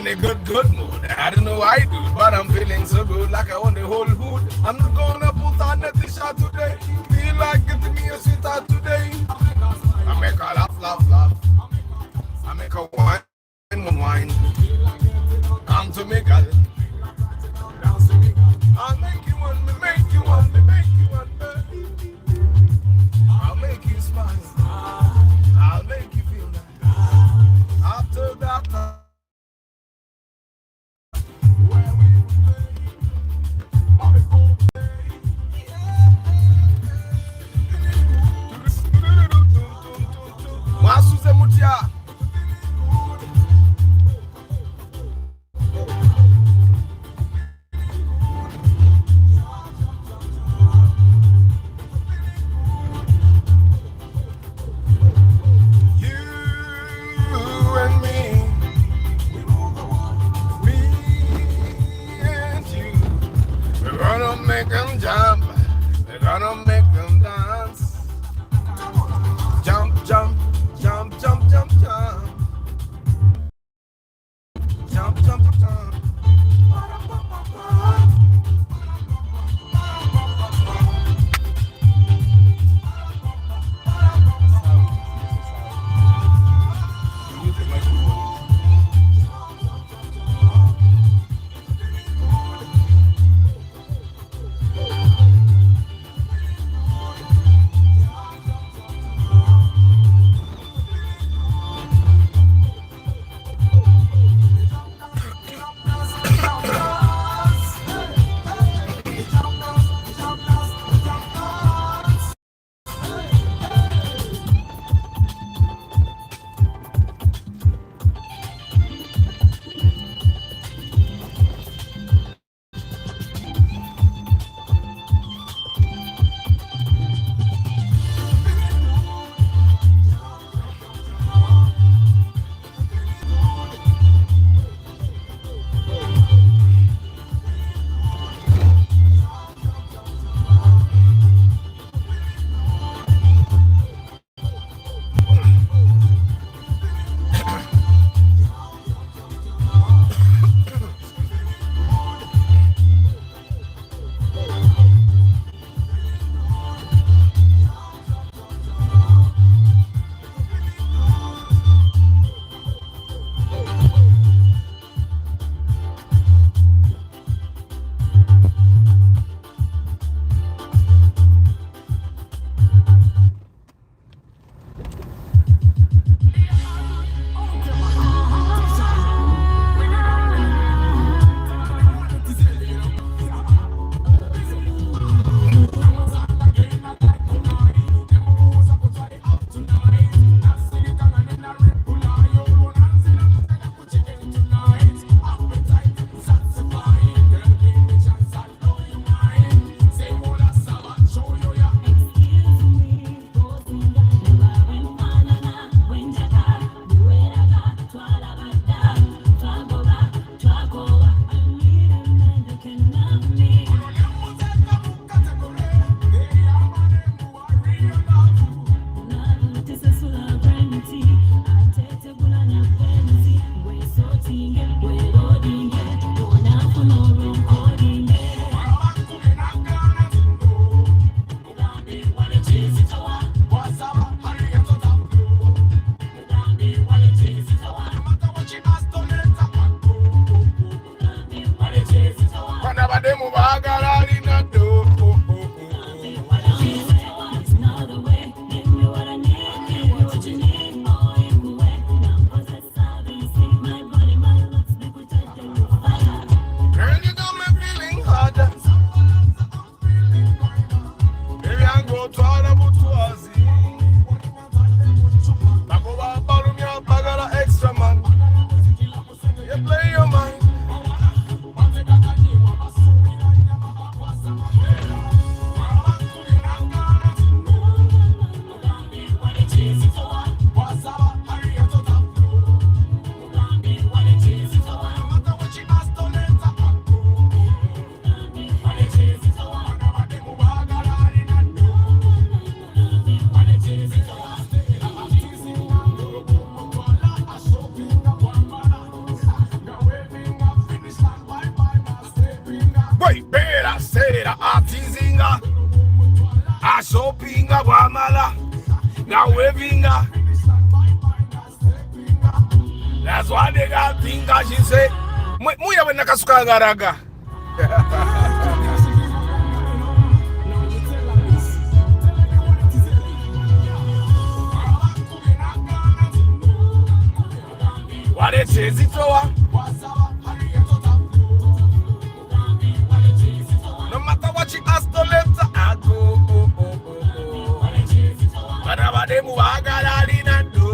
in a good mood. I don't know why I do, but I'm feeling so good, like I want the whole hood. I'm not gonna put on a t-shirt today. Feel like getting me a sweetheart today. I make her laugh, laugh, laugh. I make her wine, wine. Come to me, girl. I'll make you one, me make you one, me make you one, baby. I'll make you smile. I'll make you feel nice. After that time. Mwasuze mutia. Make them jump, we're gonna make them dance. Jump, jump, jump, jump, jump, jump. Jump, jump, jump, jump. a shopping a wamala, now waving. That's why they got think as she say. Muya when nakasuka garaga. What it is it for? No matter what she ask to let her go. But about them who are gathering and do.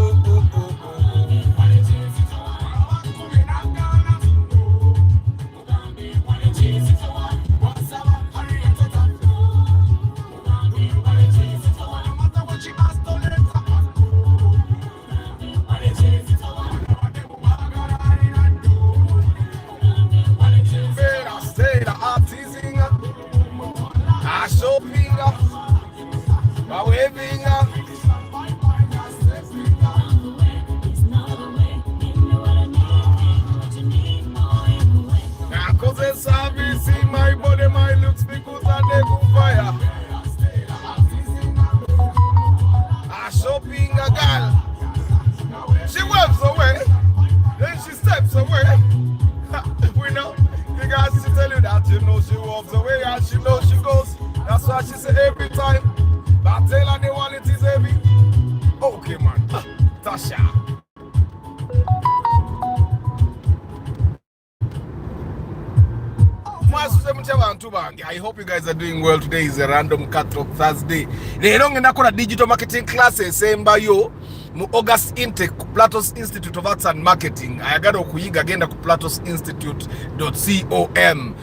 I hope you guys are doing well. Today is a random cut-off Thursday. Leero ngenda kola digital marketing classes sembayo mu August intake ku Platos Institute of Arts and Marketing. Ayagala okuyiga genda ku platosinstitute.com.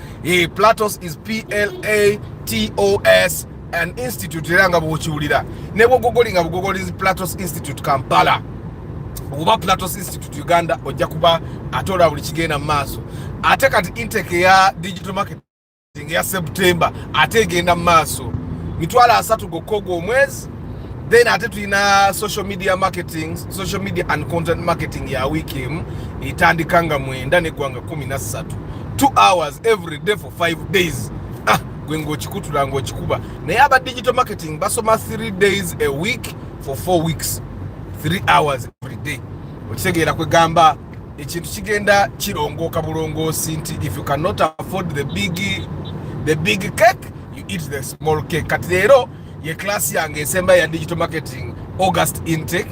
Platos is Platos and institute eranga bwokiwulira. Ne bwogogolinga bugogolizi Platos Institute Kampala. Uba Platos Institute Uganda ojja kuba atola buli kigenda maaso. Ate kati intake ya digital marketing ya September ate genda maaso mitwala 3 gokogo omwezi. Then ate tulina social media marketing, social media and content marketing ya wiki itandikanga mwenda ne gwanga 13 2 hours every day for 5 days. Gwengo chikutula ngo chikuba na yaba digital marketing basoma 3 days a week for 4 weeks 3 hours every day. Okitegera kwe gamba ekintu kigenda kirongoka bulongoosi nti if you cannot afford the big cake, you eat the small cake. Kati leero ye class yange esemba ya digital marketing August intake,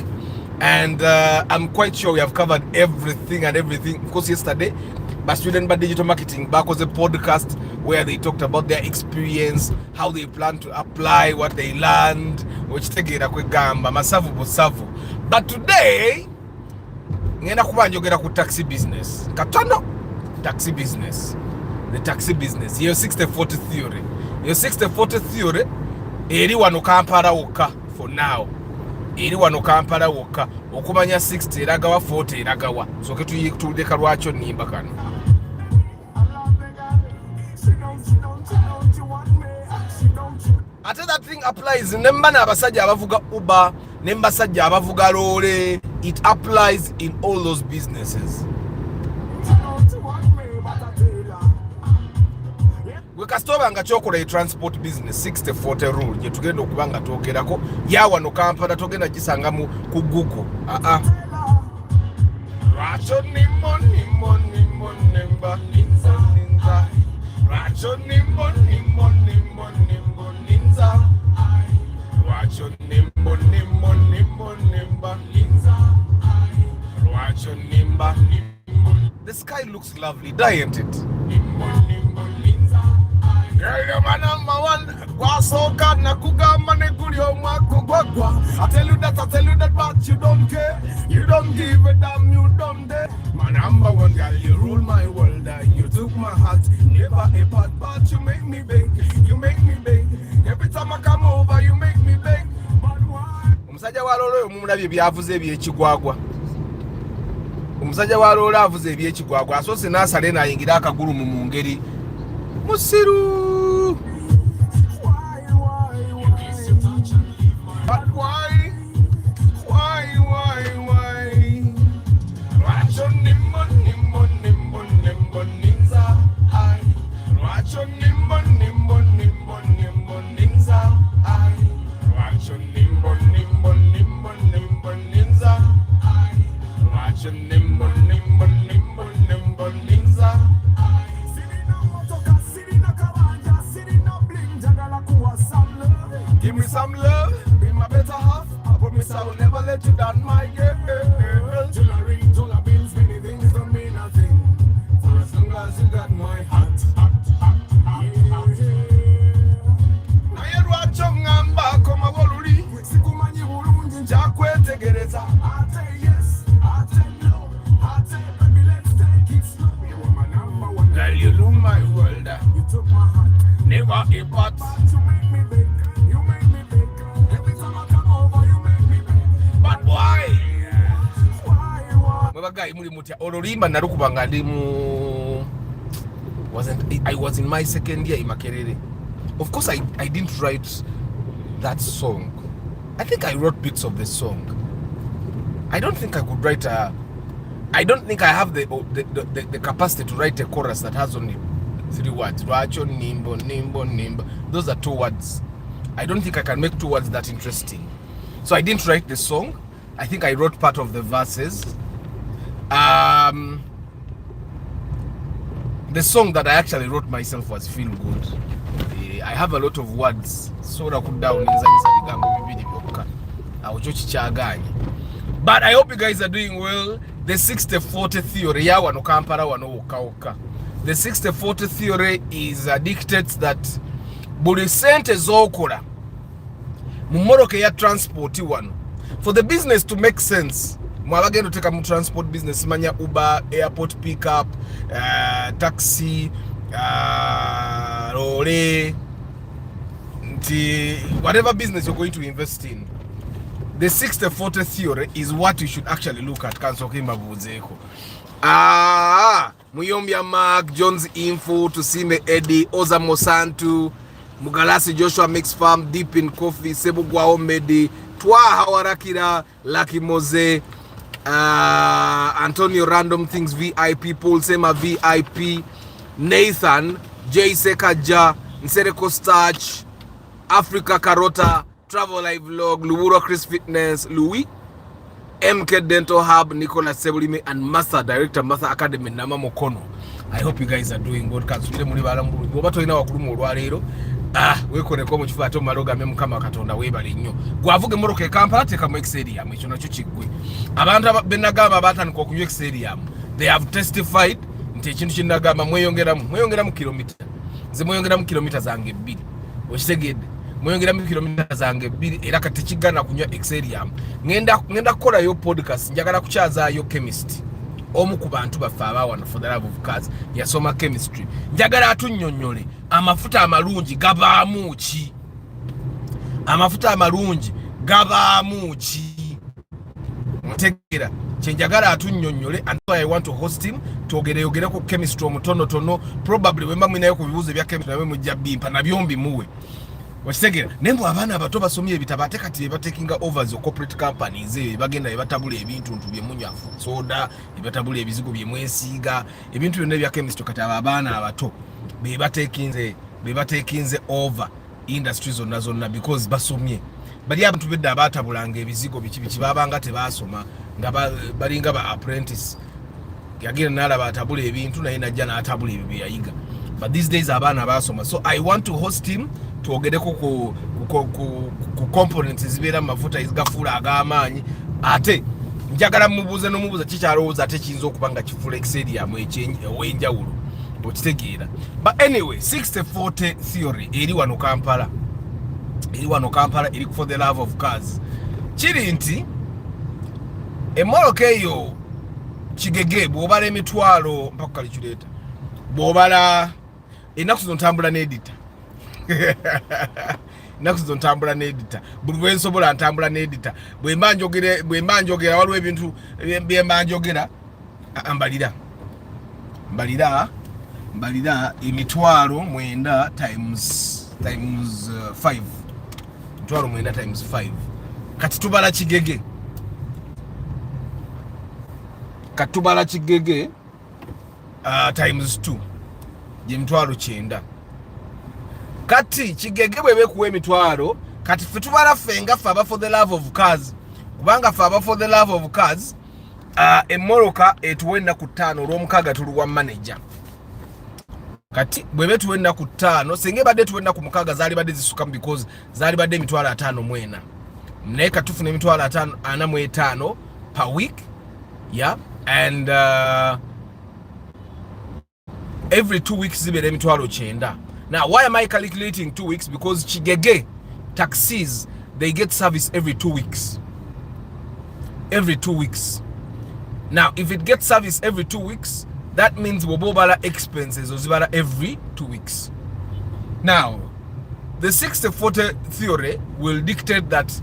and I'm quite sure we have covered everything because yesterday by student by digital marketing back was a podcast where they talked about their experience, how they plan to apply what they learned, which tegera kwe gamba masavu busavu. But today ngenda kubanjogera ku taxi business katono. Taxi business, the taxi business, your 60-40 theory. Your 60-40 theory eri wano Kampala wokka for now. Eri wano Kampala wokka okumanya 60 eragawa 40 eragawa. So ketuyitudeka lwakyo nimba kano. Ate that thing applies nemba n'abasajja abavuga Uber, nemba sajja abavuga lole. It applies in all those businesses. Wekastobanga chokola transport business 60-40 rule je tugenda okubanga twogerako yawa no Kampala togenda gisanga mu ku Google. Racho nimbo nemba ninza. Racho nimbo ninza. Racho nimbo nemba ninza. Racho nimba. The sky looks lovely, doesn't it? Girl, you're my number one. Wasoka na kugamba ne gulyo mwako gwagwa. I tell you that, but you don't care. You don't give a damn, you don't dare. My number one girl, you rule my world. You took my heart, never a part, but you make me beg. You make me beg. Every time I come over, you make me beg. But why? Omusajja wa lolo omulabye byavuze ebyekigwagwa. Omusajja wa lolo avuze ebyekigwagwa. Asose n'asale n'ayingira akagulu mu ngeri musiru. But why? Racho nimbo ninza. Racho nimbo better than my girl. Jewelry, dollar bills, many things don't mean nothing. For as long as you got my heart. Nayerwa chongamba koma boluli. Sikumanyi bulungi njakwetegereza. I say yes, I say no, I say baby let's take it slow. You were my number one. Girl, you blew my world. You took my heart. Never a part. You make me big. You make me big. Every time I come over, you make me big. But why? Why? Guy, muri mutia olorimba narukubanga ndi mu I was in my second year in Makerere. Of course I didn't write that song. I think I wrote bits of the song. I don't think I could write I don't think I have the capacity to write a chorus that has only 3 words. Racho, nimbo, nimbo, nimbo. Those are 2 words. I don't think I can make 2 words that interesting. So I didn't write the song. I think I wrote part of the verses. The song that I actually wrote myself was Feel Good. I have a lot of words. So I could down but I hope you guys are doing well. The 60-40 theory, the 60-40 theory is dictates that buli sente zokora mumoroke ya transport one for the business to make sense. Mwabagendo teka mu transport business manya Uber, airport pickup, taxi, lorry, whatever business you're going to invest in. The 60-40 theory is what you should actually look at. Kansoke mabuzeko. Muyombia Mark, Jones Info, Tusime Eddie, Oza Mosantu, Mugalasi Joshua Mix Farm, Deep in Coffee, Sebu Gwaomedi, Twa Hawarakira, Lucky Mose, Antonio Random Things VIP, Paul Sema VIP, Nathan, J Sekaja, Nsereko Starch, Africa Carota, Travel Live Vlog, Luwura Chris Fitness, Louis, MK Dental Hub, Nicholas Sebulime, and Master Director Master Academy Nama Mokono. I hope you guys are doing good. Kansule muri balambu. Bobato ina wakulumu olwalero. Weko neko mu kifato maloga memu kama katonda webale nnyo. Gwavuge moroke Kampala teka mu Exerium ekyo nakyo kiggwe. Abantu benagamba batandika okunywa Exerium. They have testified nti ekintu kinagamba mweyongeramu kilomita. Nze mweyongeramu kilomita zange 2. Okitegedde. Mweyongeramu kilomita zange 2 era kati kigana kunywa Exerium. Ngenda kola yo podcast njagala kukyazaayo chemist. Omu ku bantu baffe abawana for the love of cars yasoma chemistry. Njagala atunnyonnyole amafuta amalungi gabaamu ki? Amafuta amalungi gabaamu ki? Mutegeera kyenjagala atunnyonnyole, and I want to host him twogereyogere ku chemistry omutonotono, probably wemba mwinayo ku bibuuzo bya chemistry nawe mujja bimpa nabyombi muwe. Wakitegera nembo abaana abato basomye ebitabo ate kati batekinga over the corporate companies bagenda batabula ebintu bye munyafu soda batabula ebizigo bye mwesiga ebintu byonna bya chemistry kati abaana abato be batekinze over industries zonna because basomye bali abantu bedda abatabulanga ebizigo biki babanga tebasoma nga balinga ba apprentice yagenda nalaba atabula ebintu naye najja n'atabula ebyo bye yayiga, but these days abaana basoma. So I want to host him twogereko ku components zibeera mafuta izigafula agamaanyi ate njagala mubuuze nomubuuza kikyalowooza ate kiyinza okuba nga kifula Exerium ow'enjawulo okitegeera. But anyway, 60-40 theory eri wano Kampala eri for the love of cars. Kiri nti emmoloka eyo kigege bw'obala emitwalo mpaka kalikyuleeta bw'obala ennaku zino ntambula n'edita naku zo ntambula n'edita buli bwe nsobola ntambula n'edita bwe mba njogera waliwo ebintu bye mba njogera mbalira emitwalo 9 times 5 emitwalo 9 times 5 kati tubala kigege times 2 je mitwalo 9 kati kigege bwebe kuwe emitwalo kati ffe tubala fenga faba for the love of cars kubanga faba for the love of cars emmoloka etuwenna ku 5 olw'omukaga tuluwa manager kati bwebe tuwenna ku 5 senge badde tuwenna ku mukaga zaali badde zisukamu because zaali badde emitwalo 5 mwena neka tufune emitwalo 45 per week, yeah, and every 2 weeks zibere emitwalo 9. Now why am I calculating 2 weeks? Because Chigege taxis, they get service every 2 weeks. Every 2 weeks. Now if it gets service every 2 weeks, that means wobobala expenses ozibala every 2 weeks. Now the 60-40 theory will dictate that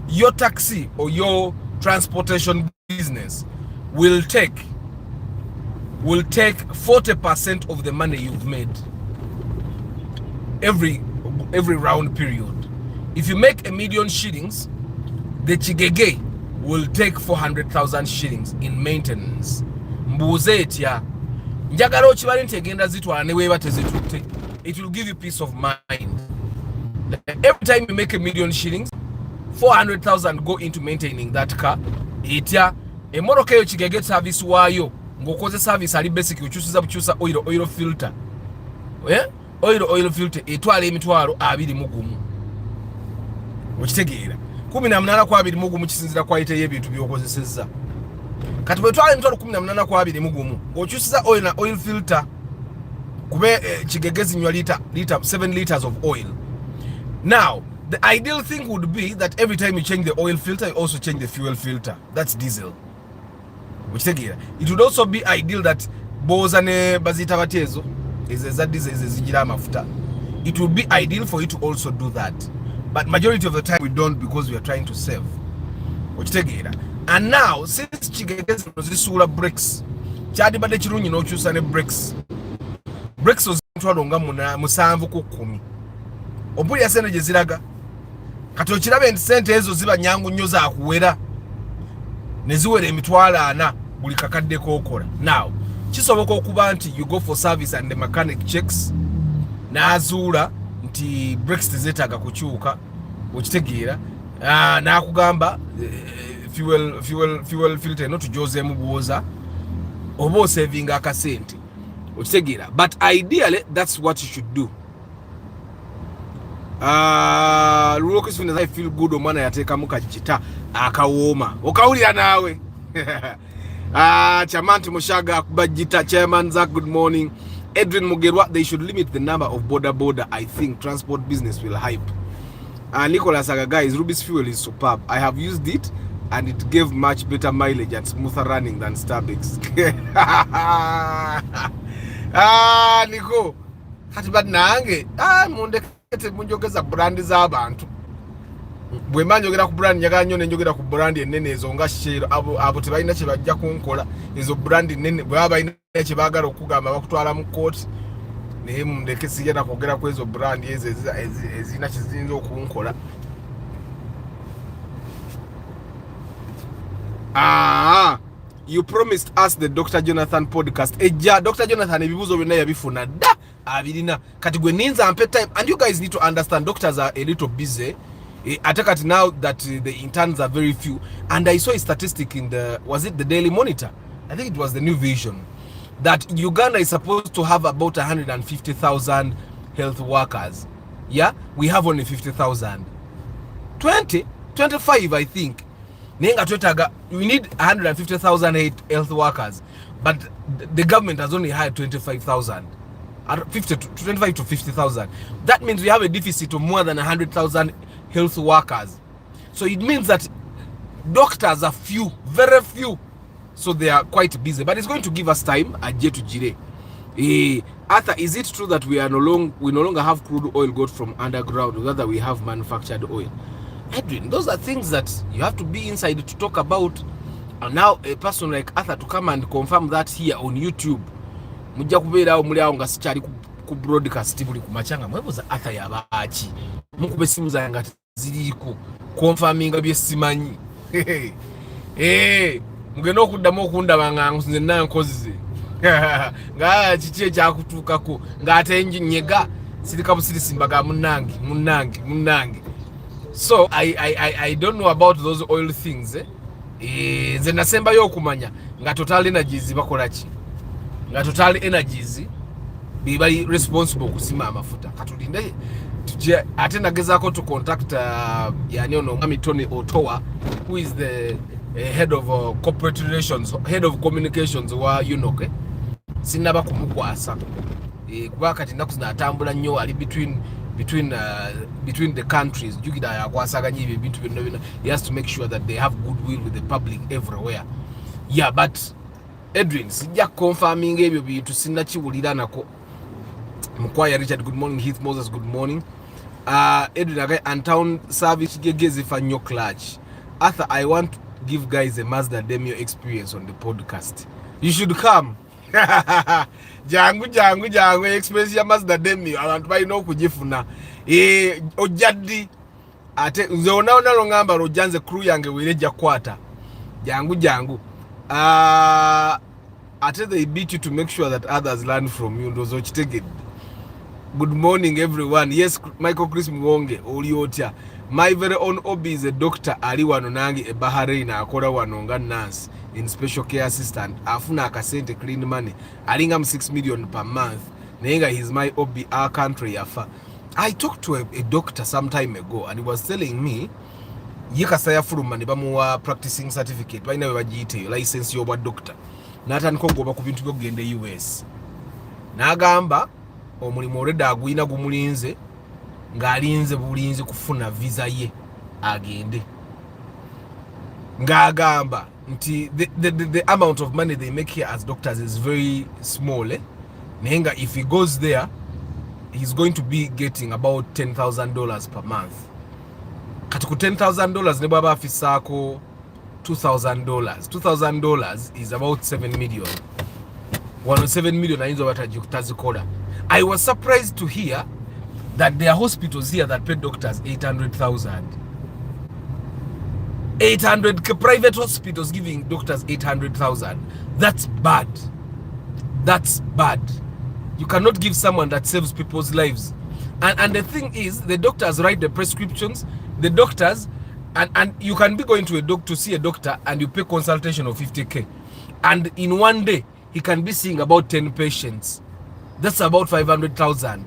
your taxi or your transportation business will take 40% of the money you've made every round period. If you make 1 million shillings, the Chigege will take 400,000 shillings in maintenance. Mbuze etya njagala okibale nti egenda zitwala ne weeba tezitutte. It will give you peace of mind. Every time you make 1 million shillings, 400,000 go into maintaining that car. Etya emotoka eyo Chigege service waayo ngokoze service ali basic uchusiza buchusa oil filter. Oil filter etwala emitwalo 21. Okitegeera 18 kwa 21 kisinzira kwa ite y'ebintu byokozesezza. Kati bwe twala emitwalo 18 kwa 21 ng'okyusiza oil filter kube Chigege zinywa liter 7 liters of oil. Now the ideal thing would be that every time you change the oil filter, you also change the fuel filter. That's diesel. It would also be ideal that boza ne bazita batezo ezeza diesel ezigira amafuta. It would be ideal for you to also do that. But majority of the time we don't, because we are trying to save. And now since Chigege zisula brakes, kyadi bade kirungi n'okyusa ne brakes. Brakes ozitwalonga musanvu ku 10. Ompulira sente gye ziraga. Kati okirabe nti sente ezo ziba nyangu nnyo za kuwera. Ne ziwera emitwalo 4 buli kakadde k'okola. Now kisoboka okuba nti you go for service and the mechanic checks n'azuula nti brakes tezeetaaga kukyuka, okitegeera, n'akugamba fuel filter eno tujozeemu buwoza oba osavinga akasente, okitegeera. But ideally that's what you should do. I feel good omwana yateekamu kajita akawooma okawulira naawe. Chamanti Mushaga Akubajita, Chairman Zach, good morning. Edwin Mugerwa, they should limit the number of border. I think transport business will hype. Nicholas Aga, guys, Ruby's fuel is superb. I have used it and it gave much better mileage and smoother running than Starbucks. Nico. Hatibad nange. Munde kete munjogeza brandi za abantu. Bwe manjogera ku brand nyaga nnyo nenjogera ku brand enene ezo nga shero abo tebalina kye bajja kunkola ezo brand enene bwe abalina kye baagala okugamba bakutwala mu court naye mundeke sigenda kwogera ku ezo brand ezo ezina kizinze okunkola. You promised us the Dr. Jonathan podcast. Dr. Jonathan ebibuzo byonna yabifuna da abirina kati gwe ninza ampe time, and you guys need to understand doctors are a little busy. Attack now that the interns are very few, and I saw a statistic in was it the Daily Monitor? I think it was the New Vision, that Uganda is supposed to have about 150,000 health workers. Yeah, we have only 50,000. 25, I think. We need 150,000 health workers, but the government has only hired 25,000. 25 to 50,000. That means we have a deficit of more than 100,000 health workers. So it means that doctors are few, very few. So they are quite busy. But it's going to give us time. Aje to jire. Arthur, is it true that we no longer have crude oil got from underground, rather we have manufactured oil? Edwin, those are things that you have to be inside to talk about. And now a person like Arthur to come and confirm that here on YouTube. Mujja kubeerawo muli awo nga sikyali ku broadcast buli ku machanga mwebuza Arthur yabaaki mukube simu zange ziriiko confirminga bye simanyi. Mugenda okuddamu okundaba nga nze nankozize nga kiki ekyakutuukako ng'ate nyega sirika busirisimbaga munnange. So I don't know about those oil things. Nze nasembayo okumanya nga Total Energies bakola ki, nga Total Energies bali responsible kusima amafuta. Katulinde ate nagezako to contact yani ono Mami Tony Otowa, who is the head of corporate relations, head of communications wa UNOC. Sinaba kumukwasa kuba kati naku zinatambula nnyo ali between the countries. Jugida yakwasaganya ebyo ebintu byonna byonna. He has to make sure that they have goodwill with the public everywhere. Yeah, but Edwin sijja confirming ebyo bintu sinnakiwulira nako. Mkwaya Richard, good morning. Heath Moses, good morning. Edwin again, and town service gegezi for new clutch. Arthur, I want to give guys a Mazda Demio experience on the podcast. You should come. jangu experience ya Mazda Demio abantu balina okugifuna. Ojaddi ate nze onaona longamba rojanze crew yange wireja kwata. Jangu. Ate they beat you to make sure that others learn from you. Ndozo chitegedde. Good morning, everyone. Yes, Michael Chris Mwonge, Oliotya. My very own hobby is a doctor. Ali wano nangi e Bahrain akola wano nga nurse in special care assistant. Afuna akasente clean money. Alinga 6 million per month. Nenga he's my hobby, our country yafa. I talked to a doctor some time ago and he was telling me yekasaya fuluma ne bamuwa practicing certificate. Baina we bagiyite license y'obwa doctor. Natandika okugoba ku bintu by'okugenda US. N'agamba omulimu oleda agwina gumulinze ng'alinze bulinzi kufuna visa ye agende. Ng'agamba nti the amount of money they make here as doctors is very small. Nenga if he goes there he's going to be getting about $10,000 per month. Kati ku $10,000 ne bwaba afisaako $2,000. $2,000 is about 7 million. 107 million ayinza batajikutazikola. I was surprised to hear that there are hospitals here that pay doctors 800,000. 800 private hospitals giving doctors 800,000. That's bad. That's bad. You cannot give someone that saves people's lives. And the thing is, the doctors write the prescriptions. The doctors, and you can be going to see a doctor and you pay consultation of 50K. And in one day, he can be seeing about 10 patients. That's about 500,000.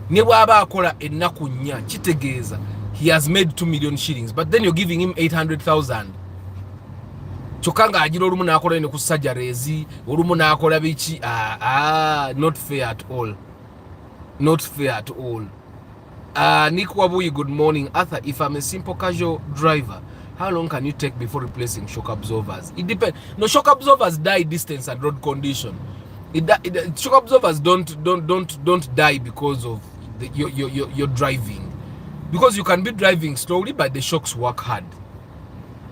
Newaba akola ennaku nnya kitegeeza he has made 2 million shillings, but then you're giving him 800,000. Chokanga ajira olumu nakola ne ku surgeries, olumu nakola bichi. Not fair at all. Not fair at all. Nick Wabuyi, good morning. Arthur, if I'm a simple casual driver, how long can you take before replacing shock absorbers? It depends. No, shock absorbers die distance and road condition. Shock absorbers don't die because of your driving. Because you can be driving slowly, but the shocks work hard.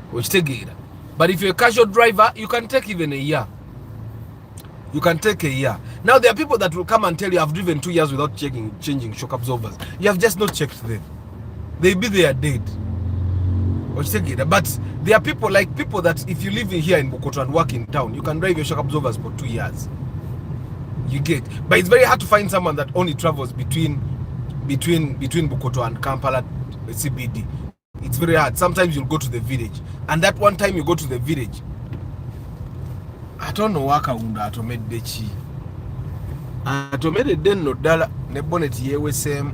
Which take it. But if you're a casual driver, you can take even a year. You can take a year. Now there are people that will come and tell you, I've driven 2 years without changing shock absorbers. You have just not checked them. They be there dead. But there are people that if you live in here in Bukoto and work in town, you can drive your shock absorbers for 2 years. You get. But it's very hard to find someone that only travels between Bukoto and Kampala CBD. It's very hard. Sometimes you'll go to the village. And that one time you go to the village, I don't know waka unda atomede dechi. Atomede den no dala ne bonnet yewe same.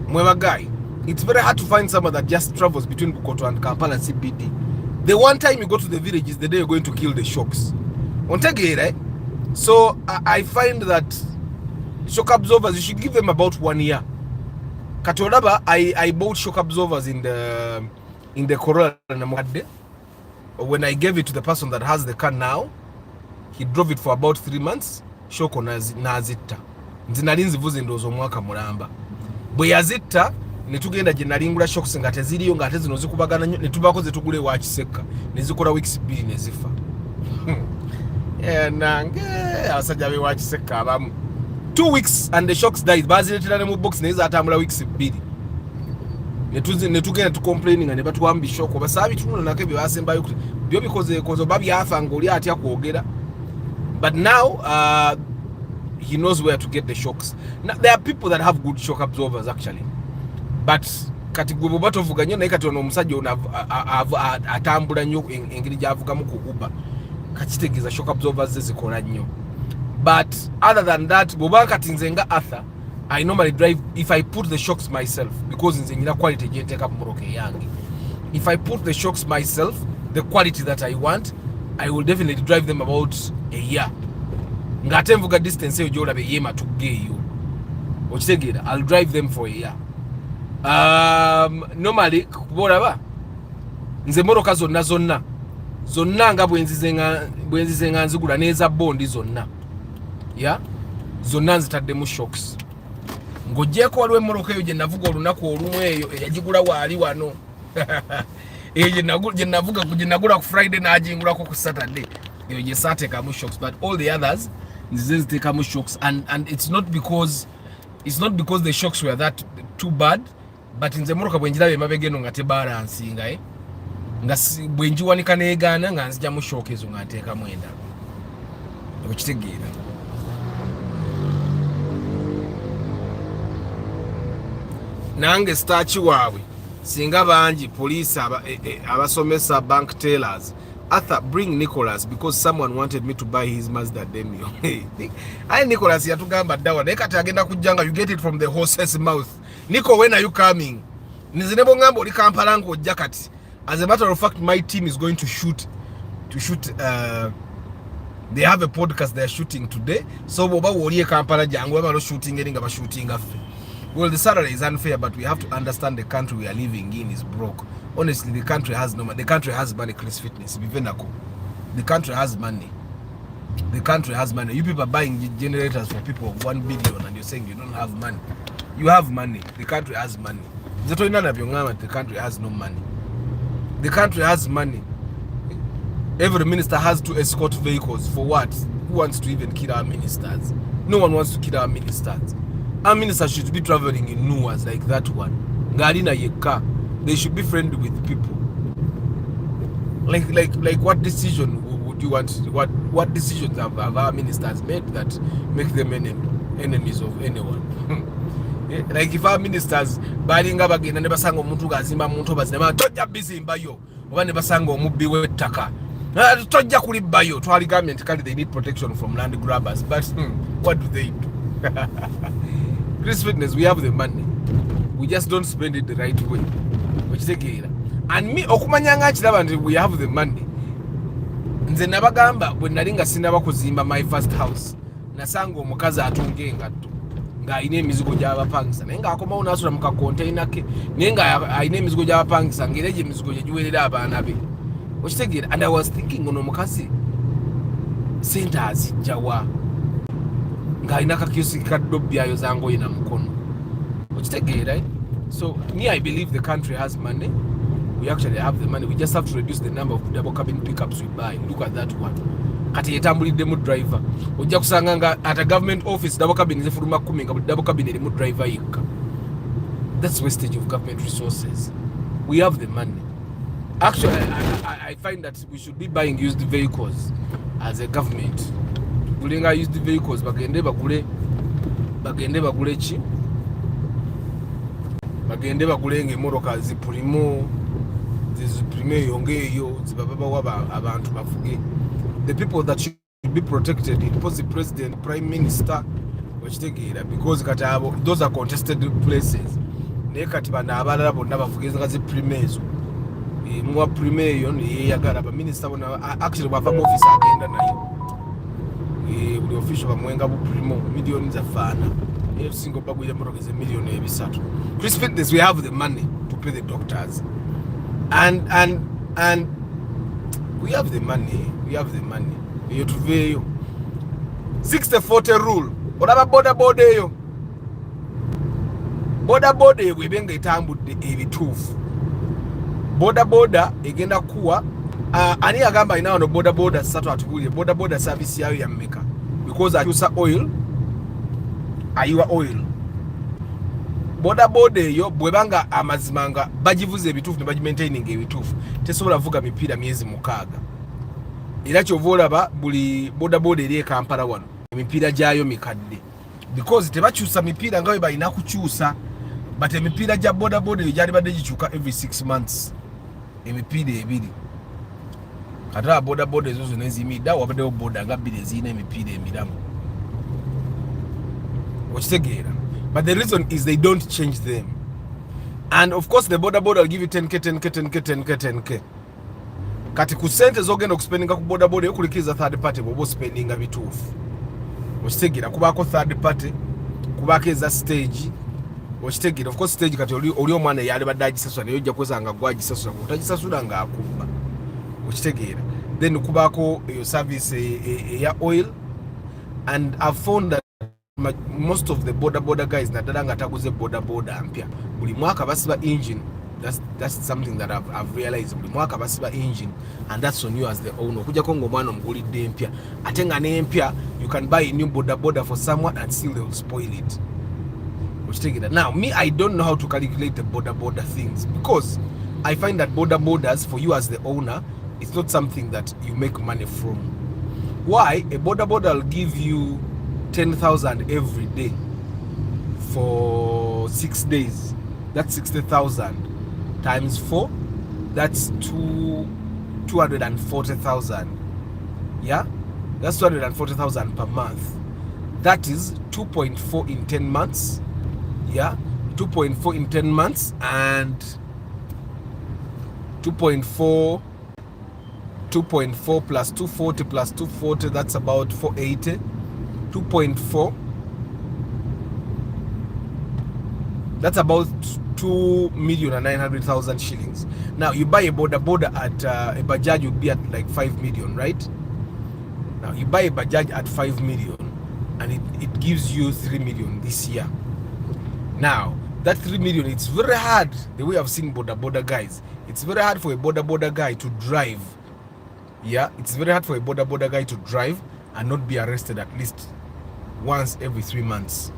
Mweba guy, it's very hard to find someone that just travels between Bukoto and Kampala CBD. The one time you go to the village is the day you're going to kill the shocks. Right? So I find that shock absorbers, you should give them about 1 year. Katolaba, I bought shock absorbers in the Corolla Namwade. When I gave it to the person that has the car now, he drove it for about 3 months. Shoko nazita. Nzinalinzi vuze ndozo mwaka mulamba. Bwe yazita netugenda je nalingula shocks nga teziriyo nga tezino zikubagana nnyo netubako zetugule wa kiseka. Nezikola weeks 2 nezifa. Nange asajja be wa kiseka abamu. 2 weeks and the shocks died. Baziletera ne mu box neza atambula weeks 2. Netugenda tu complaining and batuwambi shoko basabi tunula nake bye basembayo byo bikoze kozo babi afa ngoli atya kwogera. But now he knows where to get the shocks. Now, there are people that have good shock absorbers actually. But kati gwe bobato vuga nyo naye kati ono omusajja ona atambula nnyo engeri gyavugamu ku Uber. Kakitegeza shock absorbers zikola nnyo. But other than that, bobaka tinzenga Arthur, I normally drive if I put the shocks myself, because in Zengina quality take up Moroke Yangi. If I put the shocks myself, the quality that I want, I will definitely drive them about a year. Ngatemvuga distance yo jola be yema to geyo. I'll drive them for a year. Normally kubola nze moroka zonna nga bwenzizenga nzigula neza bondi zonna ya zonna nzitaddemu shocks ng'ogyeko waliwo emmoroka eyo gye navuga olunaku olumu eyo eyagigula waali wano eyo gye nagula ku Friday n'agingulako ku Saturday eyo gye saateekamu shocks, but all the others nzize nziteekamu shocks, and it's not because the shocks were that too bad, but nze emmoroka bwe njiraba emabega eno nga tebalansinga nga bwe njiwanika neegaana nga nzijjamu shock ezo nga nteekamu endala. Okitegeera. Nange staki waabwe singa bangi police abasomesa bank tellers. Arthur, bring Nicholas because someone wanted me to buy his Mazda Demio. I Nicholas yatugamba dawa naye kati agenda kujjanga, you get it from the horse's mouth. Nico, when are you coming? Nizinebo ngambo oli Kampala ng'ojja kati. As a matter of fact, my team is going to shoot they have a podcast they are shooting today. So boba woliye Kampala jangu baba shooting eringa ba shooting affe. Well, the salary is unfair, but we have to understand the country we are living in is broke. Honestly, the country has no money. The country has money, Chris Fitness. The country has money. The country has money. You people are buying generators for people of 1 billion and you're saying you don't have money. You have money. The country has money. The country has no money. The country has money. Every minister has to escort vehicles. For what? Who wants to even kill our ministers? No one wants to kill our ministers. Our ministers should be traveling in Nuas like that one. Ngalina yeka. They should be friendly with people. Like what decision would you want? What decisions have our ministers made that make them enemies of anyone? Like if our ministers balinga bagenda ne basanga omuntu gazimba muntu bazima tojja bizimba yo oba ne basanga omubbi w'ettaka tojja kulibba yo. Twali government kali they need protection from land grabbers, but what do they do? Chris Fitness, we have the money, we just don't spend it the right way. And me okumanyanga kiraba nti we have the money. Nze nabagamba bwe nali nga sinaba kuzimba my first house nasanga omukazi atunga engatto nga ayina emizigo gy'abapangisa naye ng'akomawo n'asula mu kakonteyina ke naye nga ayina emizigo gy'abapangisa ng'era egyo emizigo gye giwerera abaana be. Okitegeera? And I was thinking ono omukazi sente azijjawa ng'alina kakiyosiki ka ddobbi ayoza ngoye na mukono. Okitegeera? So me, I believe the country has money. We actually have the money. We just have to reduce the number of double cabin pickups we buy. Look at that one. Kati yetambulidde driver. Ojja kusanga nga at a government office double cabin is fuluma 10 nga double cabin erimu driver yekka. That's wastage of government resources. We have the money. Actually, I find that we should be buying used vehicles as a government. Gulenga used vehicles bagende bagule chi? Bagende bagule ng'emmoroka zipulimo yongeyo zibababawa abantu bafuge. The people that should be protected, impose the president, prime minister, because those are contested places. Naye kati bano abalala bonna bafuge nga ziprimezo. Mwa primeyo neyeyagala baminister bona actually bava mu office agenda nayo. Buli official bamwenga bu primo million zafaana. Single bag with a million every Saturday. Chris Fitness, we have the money to pay the doctors, and we have the money. We have the money. You to pay 60-40 rule. Whatever border yo. Border we benga itambu ebitufu. Border egenda kuwa ani agamba ina ono border satu atubulye border service yayo ya mmeka because I use oil. Ayiwa oil boda eyo bwebanga amazimanga bagivuze ebitufu ne bagimaintaining ebitufu tesobola vuga mipiira myezi 6 era kyovolaba buli boda eri Kampala wano emipiira gyayo mikadde because tebakyusa mipiira nga bwe balina kukyusa, but emipiira gya boda eyo gyali badde gikyuka every 6 months emipiira ebiri. Ate boda ezo zonna eziyimiridde wabaddewo boda nga 2 ezirina emipiira emiramu. But the reason is they don't change them. And of course the boda will give you 10k 10k 10k 10k 10k. Kati ku sente zogenda okuspendinga ku boda yokulikiriza third party bobo spendinga bituufu. Okitegeera kubako third party kubako eza stage. Okitegeera of course stage kati oli omwana yali baddaji sasula nayo ojja kwesanga gwaji sasula otagisasula nga akubba. Okitegeera then kubako your service ya oil. And I've found that most of the boda guys nadala nga taguze boda mpya buli mwaka basiba engine. That's something that I've realized. Buli mwaka basiba engine, and that's on you as the owner. Kuja kongo mwana omugulidde empya ate nga n'empya you can buy a new boda for someone and still they will spoil it. Now me, I don't know how to calculate the boda things, because I find that bodas for you as the owner, it's not something that you make money from. Why? A boda will give you 10,000 every day for 6 days. That's 60,000 times 4. That's 240,000. Yeah, that's 240,000 per month. That is 2.4 in 10 months. Yeah, 2.4 in 10 months, and 2.4 plus 240 plus 240, that's about 480. 2.4, that's about 2,900,000 shillings. Now you buy a boda at a Bajaj would be at like 5 million, right? Now you buy a Bajaj at 5 million and it gives you 3 million this year. Now that 3 million, it's very hard, the way I've seen boda guys, it's very hard for a boda guy to drive. Yeah, it's very hard for a boda guy to drive and not be arrested at least once every 3 months.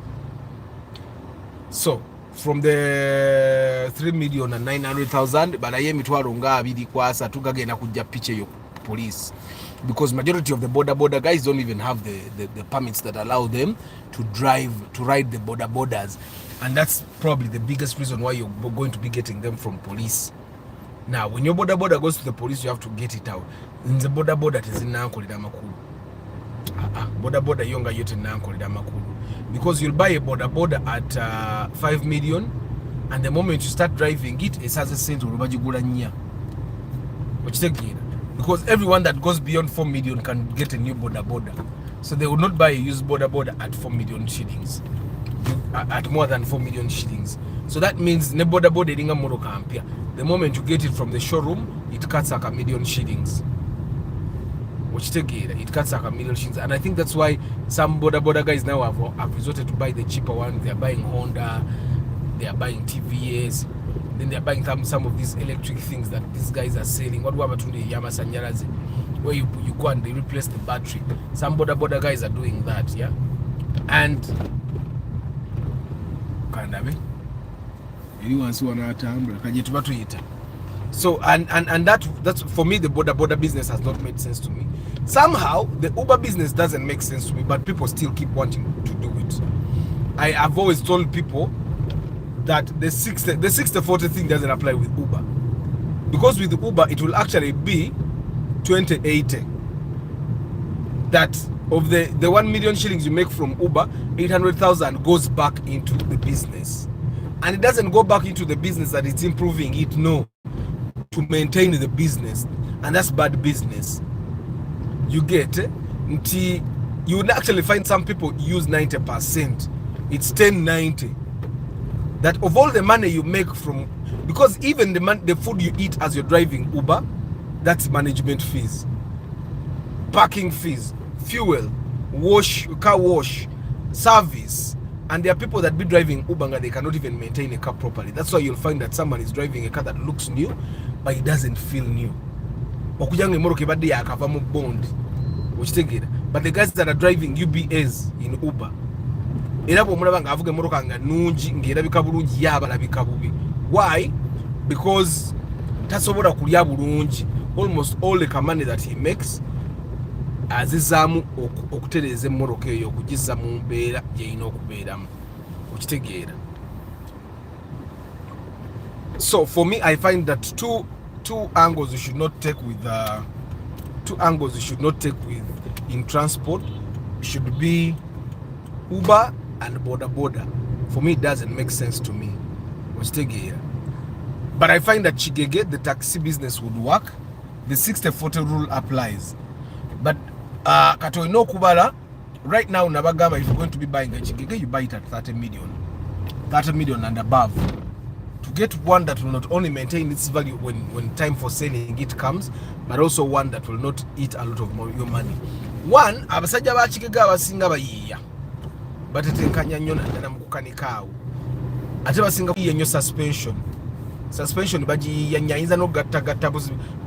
So from the 3,900,000, but I am mitwalo nga abiri kwasa tugagenda kujja piche yo police, because majority of the boda guys don't even have the permits that allow them to ride the bodas, and that's probably the biggest reason why you're going to be getting them from police. Now when your boda goes to the police, you have to get it out. In the boda tezinankolera makulu. Boda yonga yote nankolera makulu, because you'll buy a boda at 5 million, and the moment you start driving it, it has a sense of rubajigula nya. Because everyone that goes beyond 4 million can get a new boda, so they will not buy a used boda at 4 million shillings, at more than 4 million shillings. So that means ne boda eringa moroka ampya, the moment you get it from the showroom, it cuts like 1 million shillings. It cuts like 1 million shillings, and I think that's why some boda guys now have resorted to buy the cheaper one. They are buying Honda, they are buying TVS, then they are buying some of these electric things that these guys are selling. What happened to the Yamasanyarazi, where you go and they replace the battery. Some boda guys are doing that, yeah. And so and that's for me, the boda business has not made sense to me. Somehow the Uber business doesn't make sense to me, but people still keep wanting to do it. I have always told people that the 60-40 thing doesn't apply with Uber, because with Uber it will actually be 20-80. That of the 1 million shillings you make from Uber, 800,000 goes back into the business, and it doesn't go back into the business that it's improving it, no, to maintain the business, and that's bad business. You get you will actually find some people use 90%. It's 10-90. That of all the money you make from, because even the food you eat as you're driving Uber, that's management fees, parking fees, fuel, car wash, service. And there are people that be driving Uber and they cannot even maintain a car properly. That's why you'll find that someone is driving a car that looks new, but it doesn't feel new. But the guys that are driving UBAs in Uber, why? Because that's almost all the money that he makes azizamu okutereza emmoroka eyo okugizza mu mbeera gyeyina okubeeramu, okitegeera. So for me, I find that two angles you should not take with in transport should be Uber and border. For me, it doesn't make sense to me. But I find that Chigege, the taxi business, would work. The 60-40 rule applies. But Katoino Kubala, right now, Nabagama, if you're going to be buying a Chigege, you buy it at 30 million. 30 million and above. To get one that will not only maintain its value when time for selling it comes, but also one that will not eat a lot of your money. One, abasajja ba Chigege abasinga bayiya. Batetenkanya nnyo naddala mu kukanikaawo. Ate basinga kuyiya nnyo suspension bagiyiya nnyo, ayinza n'ogattagatta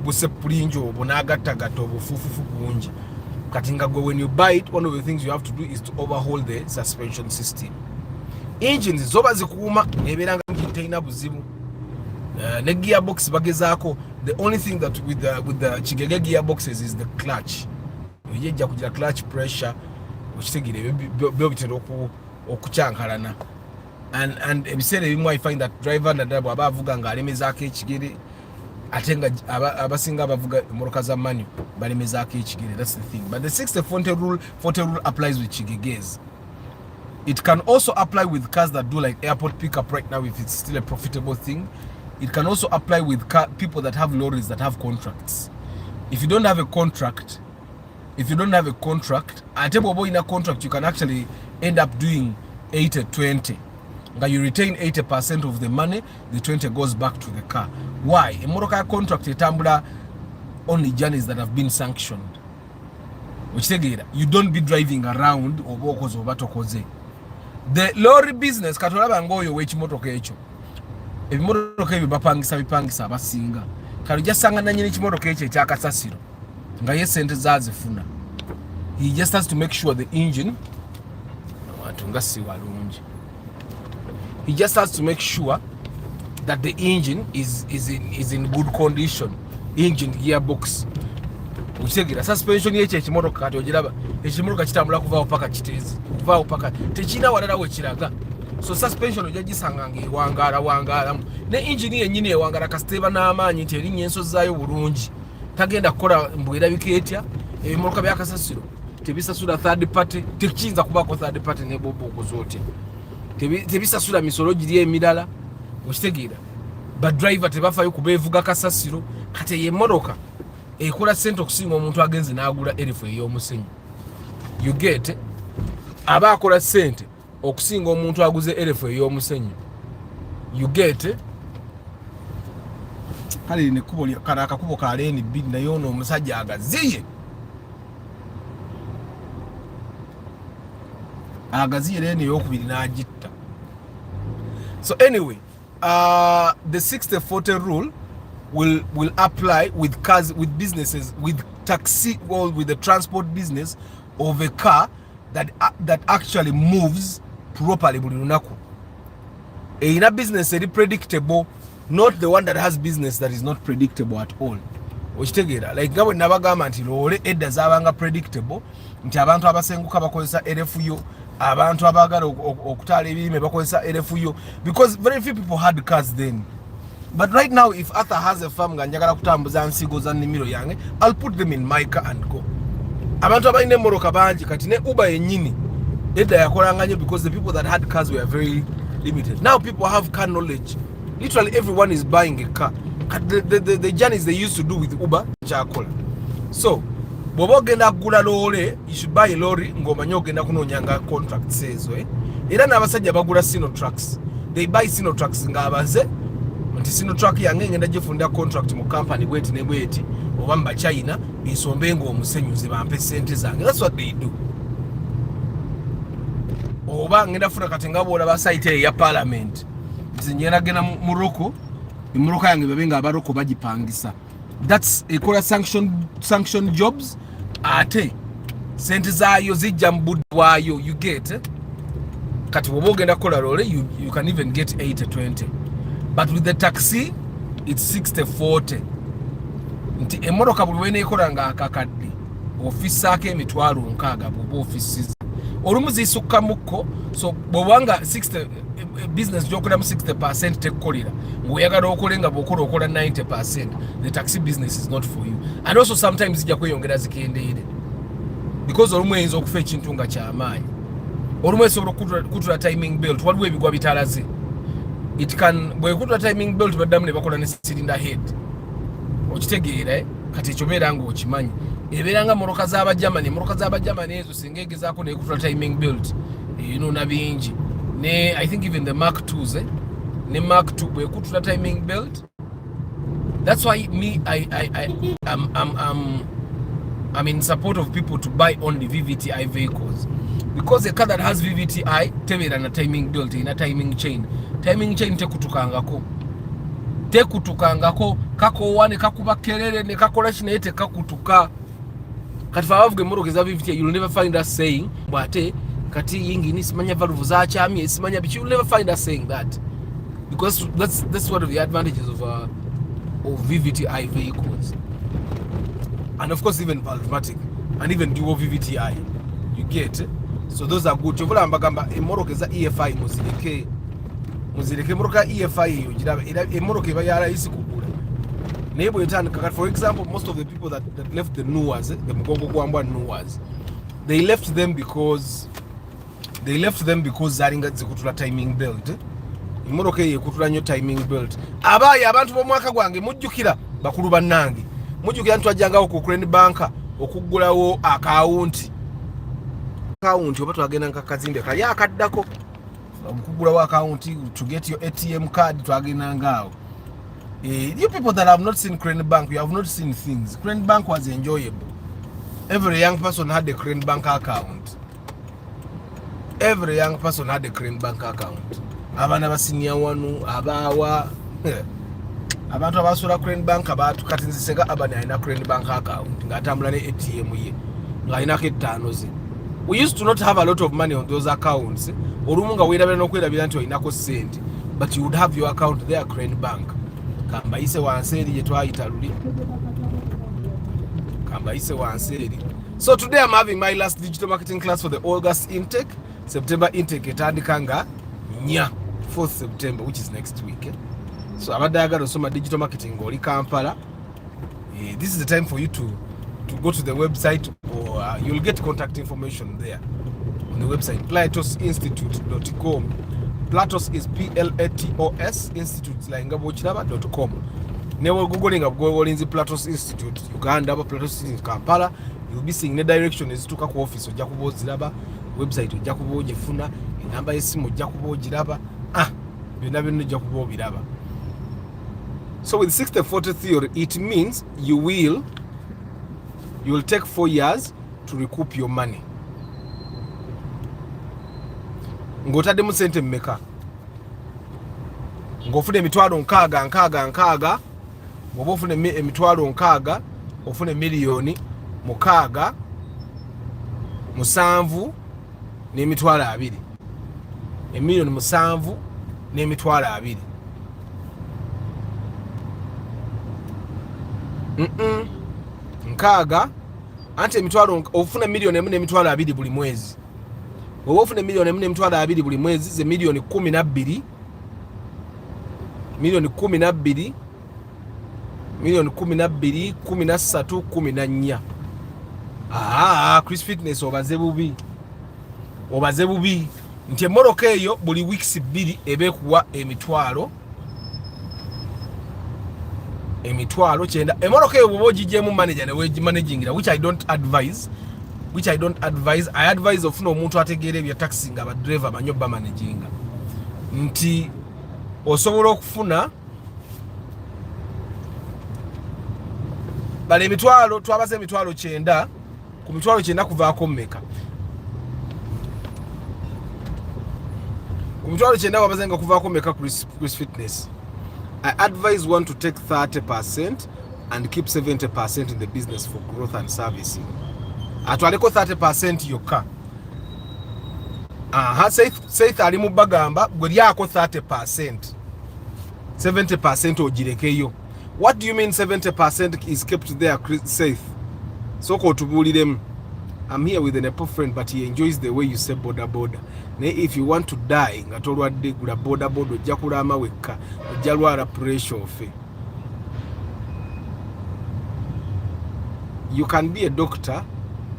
busepulinjo obwo n'agattagatta obufuufufu bungi. Kati nga gwe, when you buy it, one of the things you have to do is to overhaul the suspension system. Engines zoba zikuuma nebeera nga terina buzibu. Ne gearbox bagezaako. The only thing that with the Chigege gearboxes is the clutch. Yejja kugira clutch pressure, okitegere byo bitera okucyankalana. And ebiseera ebimu I find that driver naddala bw'aba avuga ng'alemezaako ekigere, ate nga abasinga abavuga emmotoka za manual balemezaako ekigere. That's the thing. But the 60-40 rule applies with Chigeges. It can also apply with cars that do like airport pickup right now if it's still a profitable thing. It can also apply with people that have lorries that have contracts. If you don't have a contract, at in a contract, you can actually end up doing 80-20. But you retain 80% of the money, the 20 goes back to the car. Why? A motorcar contract etambula only journeys that have been sanctioned. Which you don't be driving around or walkers or batokoze. The lorry business katolaba ngoyo w'ekimotoka ekyo. Ebimotoka ebyo bapangisa abasinga. Kale jasanga na nyine ekimotoka ekyo ekyakasasiro nga ye sente zazifuna. He just has to make sure the engine He just has to make sure that the engine is in good condition. Engine, gearbox. Ukitegera suspension y'ekyo ekimotoka kati ogiraba ekimotoka kitambula kuvaawo paka kiteezi kuvaawo paka tekina walala we kiraga. So suspension ojja gisanga ng'ewangaalamu ne engine yennyini ewangala kasiteba n'amaanyi nti erinnya ensozi zaayo bulungi tagenda kukola mbwerabika etya. Ebimotoka byakasasiro tebisasula third party, tekiyinza kubaako third party ne bwoba okoze otya. Tebisasula misolo giri emirala, okitegeera. But driver tebafaayo kubeevuga kasasiro. Kati emmotoka ekola sente okusinga omuntu agenze n'agula erifu ey'omusenyu. You get aba akola sente okusinga omuntu aguze erifu ey'omusenyu. You get kale ne kubo kana akakubo ka leni bid naye ono omusajja agaziye leni ey'okubiri n'agitta. So anyway, the 60-40 rule will apply with cars, with businesses, with taxi, or with the transport business of a car that actually moves properly. In a business very predictable, not the one that has business that is not predictable at all. Like gawe nabagamba nti lole edda zabanga predictable nti abantu abasenguka bakozesa RFU, abantu abagala okutala ebirime bakozesa RFU, because very few people had cars then. But right now, if Arthur has a farm ganjagala kutambuza nsigo za nimiro yange, I'll put them in my car and go. Abantu abalina emmoroka bangi kati ne Uber yennyini edda yakolanga nnyo because the people that had cars were very limited. Now people have car knowledge. Literally everyone is buying a car. The journeys they used to do with Uber kyakola. So bw'oba ogenda kugula loole, you should buy a lorry ng'omanyi ogenda kunoonyanga contract says. Era n'abasajja bagula Sinotrax. They buy Sinotrax ng'abaze nti Sinotrack yange ngenda gifunda contract mu company bweti ne bweti oba mba China nsombe ng'omusenyuzi bampe sente zange. That's what they do. Oba ngenda funa kati nga bw'olaba site ya parliament nti ngenda genda mu Morocco, emmoroka yange babe nga abaroko bagipangisa. That's ekola sanction jobs. Ate sente zaayo zijja mu budde bwayo. You get kati bw'oba ogenda kukola loole you can even get 80-20. But with the taxi it's 60-40. Nti emmoroka buli weneekola nga akakadde ofisaako emitwalo 60 bw'oba ofisize olumu zisukkamukko. So bw'obanga 60 business gy'okolamu 60% tekukolera ng'oyagala okole nga bw'okola okola 90%, the taxi business is not for you. And also sometimes zijja kweyongera zikendeere because olumu eyinza okufa ekintu nga kyamaanyi. olumu esobola kutula timing belt waliwo ebigwa bitalaze it can bwekutula timing belt baddamu ne bakola ne cylinder head okitegeera kati ekyo beera nga okimanyi ebeera nga moroka z'abajamani ezo singa egezaako nekutula timing belt eyinona bingi ne I think even the Mark 2s ne Mark 2 bwekutula timing belt. That's why me I'm in support of people to buy only VVTI vehicles, because a car that has VVTI tebera na timing belt ina timing chain tekutukangako kako wane kakuba kelele ne kakola kino ete kakutuka kati fawavuge moroke za VVTI. You'll never find us saying bwate kati yingi ni simanya valve za chamye simanya bichi. You'll never find us saying that, because that's one of the advantages of VVTI vehicles. And of course even Valvematic and even dual VVTI, you get. So those are good. Chovola mbagamba emoroke za EFI muzireke moroka EFI yo jiraba emoroke bayara isi kugula nebo yetani kakati. For example, most of the people that left the Nuwas, the Mugongo Gwamba Nuwas, they left them because zaringa zikutula timing belt. Imoroke yekutula nyo timing belt. Abaye abantu bomwaka gwange mujjukira bakulu bannange mujjukira ntwajjanga ku Credit Bank okugulawo account oba twagenda nka kazimbe kali akaddako okugulawo account to get your ATM card twagenda ngaawo. You people that have not seen Credit Bank, you have not seen things. Credit Bank was enjoyable. Every young person had a Credit Bank account. Every young person had a Credit Bank account. Abana basinya wanu abawa abantu abasula Credit Bank abantu kati nzisega abana alina Credit Bank account ngatambula ne ATM ye ng'alina ke ttaano ze. We used to not have a lot of money on those accounts. Olumu nga weerabira n'okwerabira nti olinako ssente, but you would have your account there, Credit Bank. Kambayise wansi eri gye twayita luli. Kambayise wansi eri. So today I'm having my last digital marketing class for the August intake. September intake etandika nga 4th September, which is next week. So abadde ayagala osoma digital marketing ng'oli Kampala. This is the time for you to go to the website, or you'll get contact information there on the website platosinstitute.com. Platos is PLATOS, institute langabokiraba.com. Never googling up Golinzi Platos Institute Uganda, Platos Institute Kampala. You'll be seeing the direction is to ka office ojja kuboziraba, website ojja kubogifuna, enamba y'essimu ojja kubogiraba, byonna byonna ojja kubobiraba. So with 60-40 theory, it means you will take 4 years to recoup your money. Ng'otaddemu sente mmeka? Ng'ofuna emitwalo nkaaga, ng'oba ofuna emitwalo nkaaga, ofuna miliyoni 6, 7 n'emitwalo 2. Emiliyoni 7 n'emitwalo 2. Nkaaga anti emitwalo ofuna miliyoni 1 n'emitwalo 2 buli mwezi. Oba ofuna miliyoni 1 n'emitwalo 2 buli mwezi ze miliyoni 12. Miliyoni 12, miliyoni 12, 13, 14. Chris Fitness obaze bubi. Nti emoroka eyo buli weeks 2 ebekuwa emitwalo 9. Emoroka eyo bwoba ogijjemu manager ne wegimanaging, which I don't advise. I advise ofuna omuntu ategeera ebya taxi nga badriver banyo bamanaginga. Nti osobola okufuna bale emitwalo twabaze emitwalo 9, ku mitwalo 9 kuvaako mmeka? Ku mitwalo 9 wabaze nga kuvaako mmeka Chris Fitness? I advise one to take 30% and keep 70% in the business for growth and servicing. Atwaleko 30% yokka. Say ali mu bagamba gwe lyako 30%. 70% ogirekeyo. What do you mean 70% is kept there, safe? So ko tubuliremu. I'm here with an Apple friend, but he enjoys the way you say boda. If you want to die, nga tolwadde gula boda ojja kulama wekka, ojja lwala pressure ofe. You can be a doctor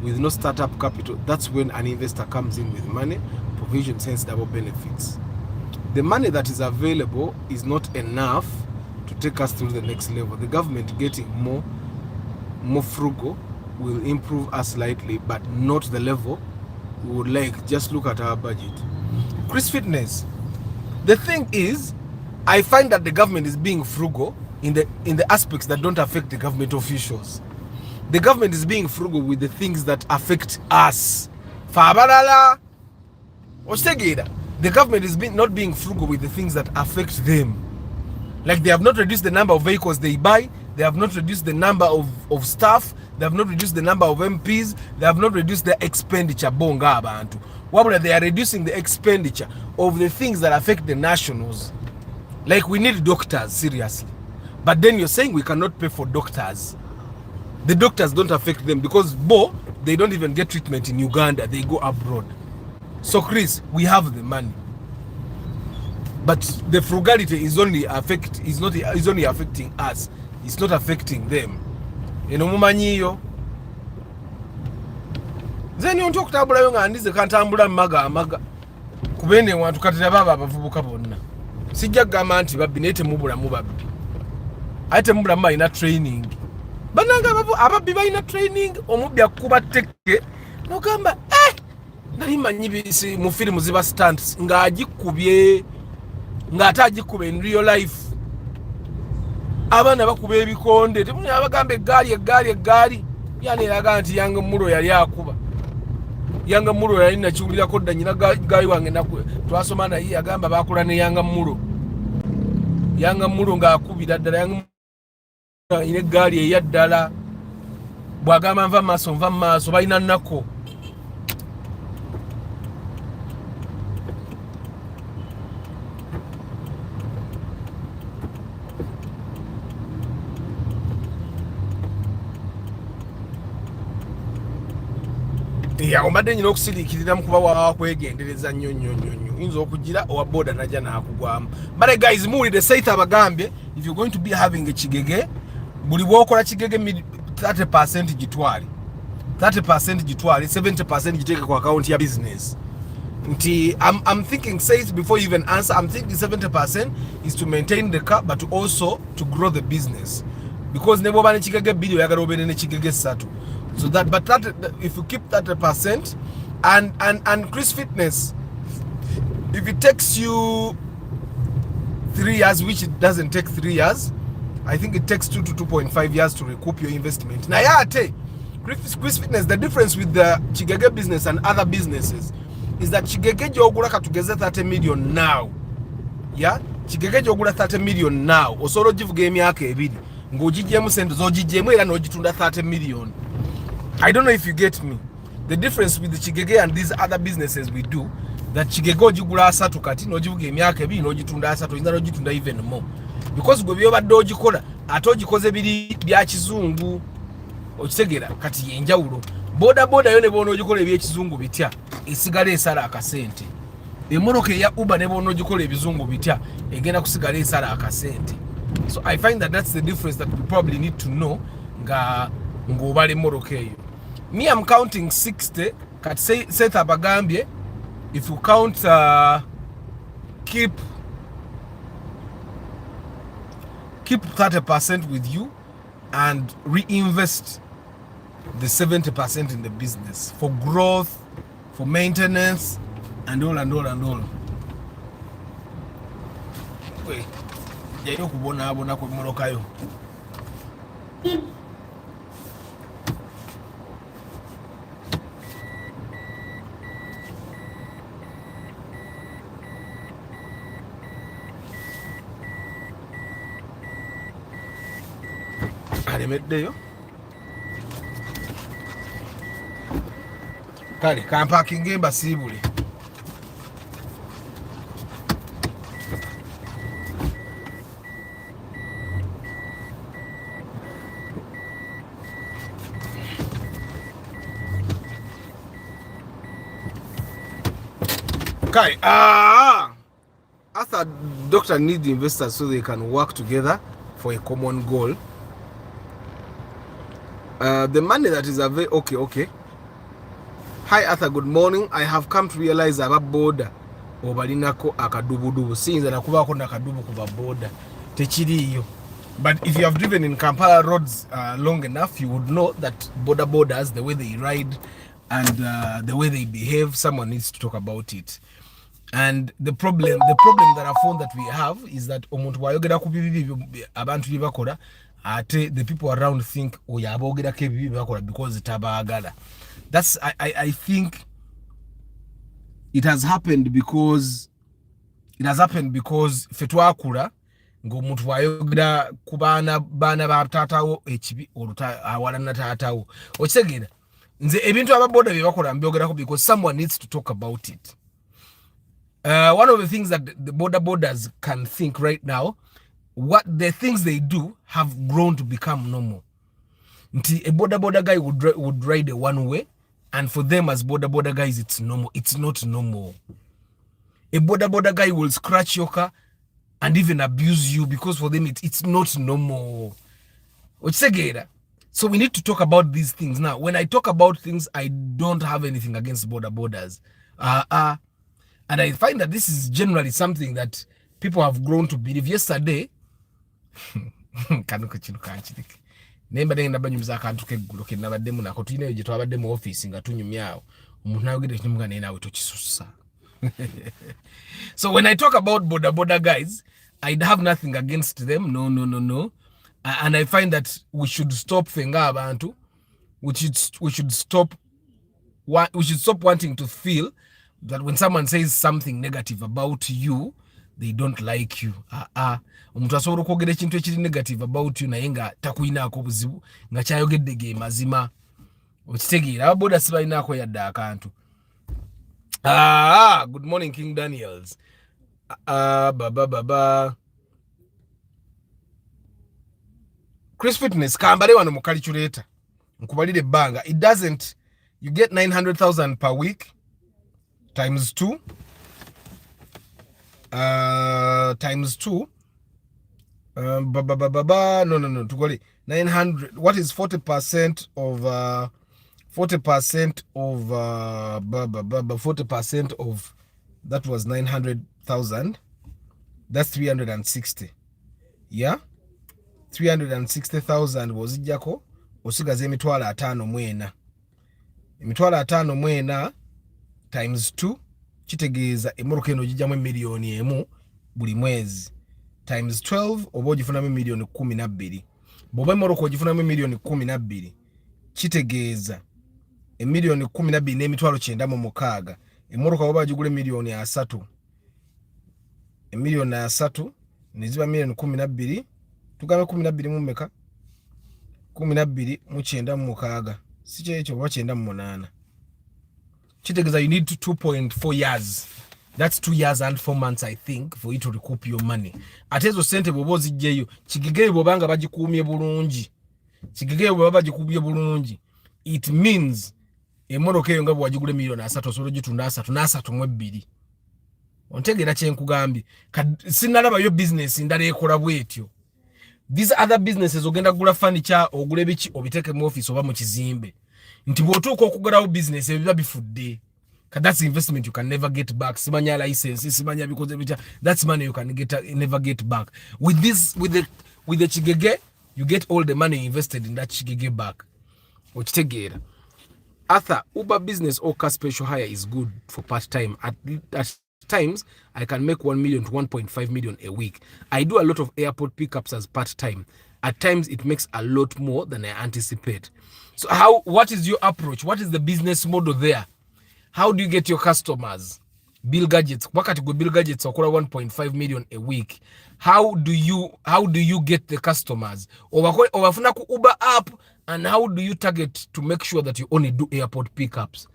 with no startup capital. That's when an investor comes in with money, provision sends double benefits. The money that is available is not enough to take us through the next level. The government getting more frugal will improve us slightly, but not the level we would like. Just look at our budget. Chris Fitness, the thing is, I find that the government is being frugal in the aspects that don't affect the government officials. The government is being frugal with the things that affect us. The government is not being frugal with the things that affect them. Like they have not reduced the number of vehicles they buy. They have not reduced the number of staff. They have not reduced the number of MPs. They have not reduced their expenditure. Bonga abantu. They are reducing the expenditure of the things that affect the nationals. Like we need doctors, seriously. But then you're saying we cannot pay for doctors. The doctors don't affect them because they don't even get treatment in Uganda. They go abroad. So Chris, we have the money. But the frugality is only affecting us. It's not affecting them. Mumanyiyo. Then you talk about the Kantambula maga. Kubene want to cut the baba bavubuka bonna. Sijja gamba nti babinete mubula mubabbi. Ate mubula mayina training. Bananga ababbi bayina training omubbi akuba teke nogamba nali manyi bisi mu film ziba stunts nga agikubye nga ate agikuba in real life. Abana bakuba ebikonde temunya abagamba eggaali yani eraga nti Yanga Muro yali akuba. Yanga Muro yali nakiwulirako dda nyina gaali wange twasoma naye yagamba bakola ne Yanga Muro ng'akubira ddala Yanga Muro ine eggaali eyaddala bw'agamba nva maaso balina nnako. Ombadde nyina okusiriikirira mu kuba wakwegendereza nnyo yinza okugira owa boda najja n'akugwamu. But guys, muwulire Seth abagambye if you're going to be having a kigege buli bwokola kigege 30% gitwale 70% giteeke ku account ya business. I'm thinking, Seth, before you even answer, I'm thinking 70% is to maintain the car but also to grow the business, because ne bwoba ne kigege bbiri oyagala obeere ne kigege 3. So if you keep 30% and Chris Fitness, if it takes you 3 years, which it doesn't take 3 years, I think it takes 2 to 2.5 years to recoup your investment. Now, Chris Fitness, the difference with the Chigege business and other businesses is that Chigege jogula katugeze 30 million now. Yeah? Chigege jogula 30 million now. Osoro jivuga emyaka ebiri. Ng'ogijjemu sente z'ogijjemu era n'ogitunda 30 million. I don't know if you get me. The difference with the Chigege and these other businesses we do, that Chigege ojigula 3 kati n'ogivuga emyaka ebiri n'ogitunda 3, oyinza n'ogitunda even more. Because gwe byobadde ogikola ate ogikoze biri bya kizungu. Okitegera kati yenjawulo. Boda yo ne bono ogikola ebyekizungu bitya esigala esala akasente. Emmotoka ya Uber ne bono ogikola ebizungu bitya egenda kusigala esala akasente. So I find that that's the difference that we probably need to know ng'obala emmotoka eyo. Me, I'm counting 60. Kati Seth abagambye, if you count keep 30% with you and reinvest the 70% in the business for growth, for maintenance, and all. Wait, jayo kubona ku mmoloka yo. Alemeddeyo kale kampakinga embasiibule. Kale I thought doctor need investors so they can work together for a common goal. The money that is available, okay. Hi Arthur, good morning. I have come to realize aba boda obalinako akadubudubu siyinza nakubaako nakadubu kuva boda tekiriiyo. But if you have driven in Kampala roads long enough, you would know that borders, the way they ride and the way they behave, someone needs to talk about it. And the problem that I found that we have is that omuntu wayogera ku bibi abantu bibakola ate the people around think oyo abogerako ebibi bibakola because tabaagala. That's I think it has happened because ffe twakula ng'omuntu wayogera ku baana ba taatawo ekibi awalana taatawo okitegeera nze ebintu ababoda bye bakola mbyogerako because someone needs to talk about it. One of the things that the borders can think right now, what the things they do have grown to become normal. A border guy would ride a one way, and for them as border guys, it's normal. It's not normal. A border guy will scratch your car and even abuse you because for them it's not normal. So we need to talk about these things now. When I talk about things, I don't have anything against borders. And I find that this is generally something that people have grown to believe. Yesterday, nemba denge nabanyumiza akantu keggulu ke nabaddemu nako tulina eyo gye twabadde mu office nga tunyumyawo omuntu nayogedde kimuga naye naawe tokisussa. So when I talk about border guys, I'd have nothing against them. No. And I find that we should stop fenga abantu. We should stop wanting to feel that when someone says something negative about you, they don't like you. Omuntu asobola okwogera ekintu ekiri negative about you naye nga takuyinaako buzibu nga kyayogedde ge mazima. Okitegeera ababoda sibalinaako yadde akantu. Good morning King Daniels. Chris Fitness kambale wano mu calculator nkubalire ebbanga. It doesn't, you get 900,000 per week times 2 times 2 no tukole 900. What is 40% of 40% of that was 900,000. That's 360. Yeah, 360,000 wozijjako osigaza emitwalo 5 mwena. Emitwalo 5 mwena times 2 kitegeeza emmoroka eno gijjamu miliyoni emu buli mwezi times 12 oba ogifunamu miliyoni 12. Bw'oba emmoroka ogifunamu miliyoni 12 kitegeeza emiliyoni 12 n'emitwalo 96. Emmoroka oba agigule miliyoni 3, emiliyoni 3 ne ziba miliyoni 12. Tugambe 12 mu mmeka? 12 mu 96 si kyekyo oba 98. Chitegeza, you need 2.4 years. That's 2 years and 4 months, I think, for you to recoup your money. Atezo sente bobo zijjeyo. Chigigeye bobanga bagikuumye bulungi. Chigigeye bobanga bagikuumye bulungi. It means emmoroka eyo nga bwagigule miliyoni 3 osobola gitunda 3 mu 2. Ontegeera kye nkugambye. Sinalaba yo business ndala ekola bwetyo. These other businesses ogenda kugula furniture, ogule biki obiteke mu office oba mu kizimbe. Nti bwotuuka okugulawo business ebiba bifudde. That's investment you can never get back. Simanya license, simanya because that's money you can never get back. With the chigege, you get all the money invested in that chigege back. Okitegeera. Arthur, Uber business or car special hire is good for part time. At times, I can make 1 million to 1.5 million a week. I do a lot of airport pickups as part time. At times, it makes a lot more than I anticipate. So what is your approach? What is the business model there? How do you get your customers? Bill Gadgets. Wakati go Bill Gadgets okola 1.5 million a week. How do you get the customers? Obafuna ku Uber app, and how do you target to make sure that you only do airport pickups?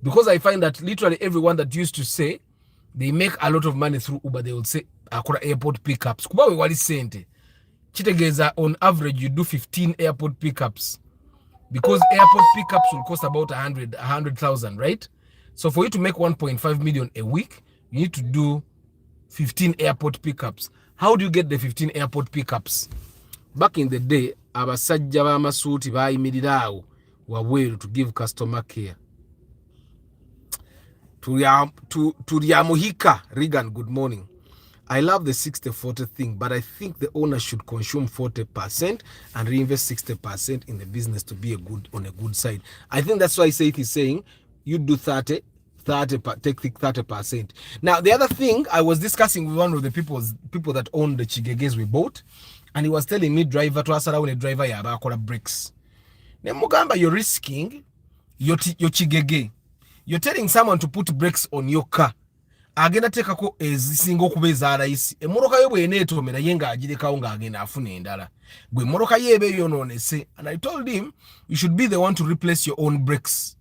Because I find that literally everyone that used to say they make a lot of money through Uber, they will say akola airport pickups. Kuba we wali sente. Chitegeza, on average you do 15 airport pickups. Because airport pickups will cost about 100,000, right? So for you to make 1.5 million a week, you need to do 15 airport pickups. How do you get the 15 airport pickups? Back in the day, abasajja b'amasuuti bayimirira awo wabweru to give customer care. Turiamuhika Regan, good morning. I love the 60-40 thing, but I think the owner should consume 40% and reinvest 60% in the business to be on a good side. I think that's why Seth is saying you do 30, take 30%. Now, the other thing, I was discussing with one of the people that own the chigeges we bought, and he was telling me driver to asala when a driver yabakola bricks. Nemugamba, you're risking your chigege. You're telling someone to put brakes on your car. Agenda tekako ezisinga okubeeza alayisi emmoroka yo bw'eneetomera ye ng'agirekawo ng'agenda afuna endala gwe emmoroka ye eba eyonoonese. And I told him you should be the one to replace your own brakes.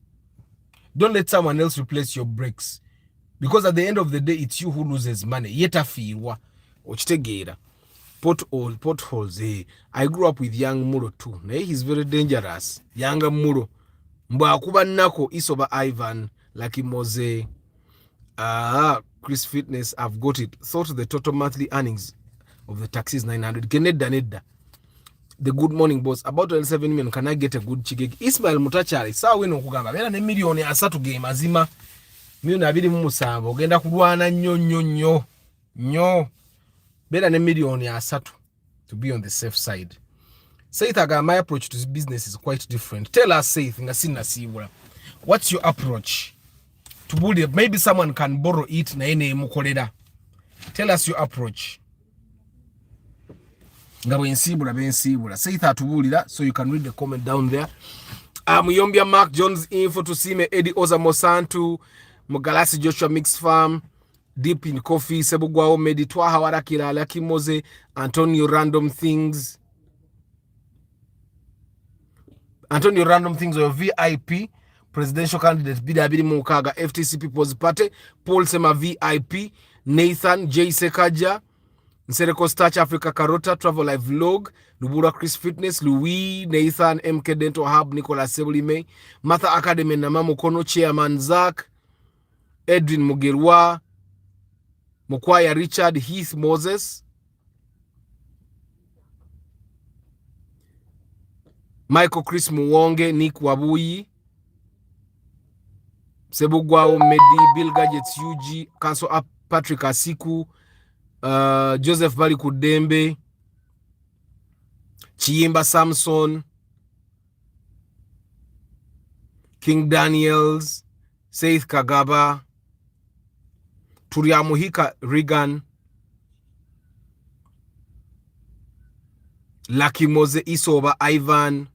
Don't let someone else replace your brakes, because at the end of the day it's you who loses money. Ye tafiirwa okitegeera. Potholes. I grew up with young Muro too. He's very dangerous. Young Muro mbwa akuba nnako isoba Ivan Lucky Mose. Chris Fitness, I've got it. Thought the total monthly earnings of the taxi is 900. Nedda. The good morning boss. About 27 million. Can I get a good chigeg? Ismail Mutachari. Sawa wino kugamba. Bena ne milioni asatu game azima. Milioni abiri musanvu. Ogenda kulwana nyo. Bena ne milioni asatu. To be on the safe side. Saith aga, my approach to this business is quite different. Tell us, Saith, what's your approach? To build it, maybe someone can borrow it na ene mukolera. Tell us your approach. Ngabo ensibula. Say that to bulira, so you can read the comment down there. Muyombia Mark Jones info to see me Eddie Oza Mosantu, Mugalasi Joshua Mix Farm, Deep in Coffee, Sebugwao Medi Twaha Warakira Lucky Mose, Antonio Random Things or VIP. Presidential candidate Bidabidi Mukaga, FTC People's Party, Paul Sema VIP, Nathan J. Sekaja, Nsereko Starch Africa Carota, Travel Life Vlog, Lubura Chris Fitness, Louis, Nathan, MK Dental Hub, Nicolas Sebulime, Matha Academy Namamu Kono, Chairman Zach, Edwin Mugerwa, Mokwaya Richard, Heath Moses, Michael Chris Muwonge, Nick Wabuyi, Sebugwao Medi, Bill Gadgets UG, Council Up Patrick Asiku, Joseph Baliku Dembe, Chiyimba Samson, King Daniels, Saith Kagaba, Turiamuhika Regan, Lucky Mose Isoba Ivan,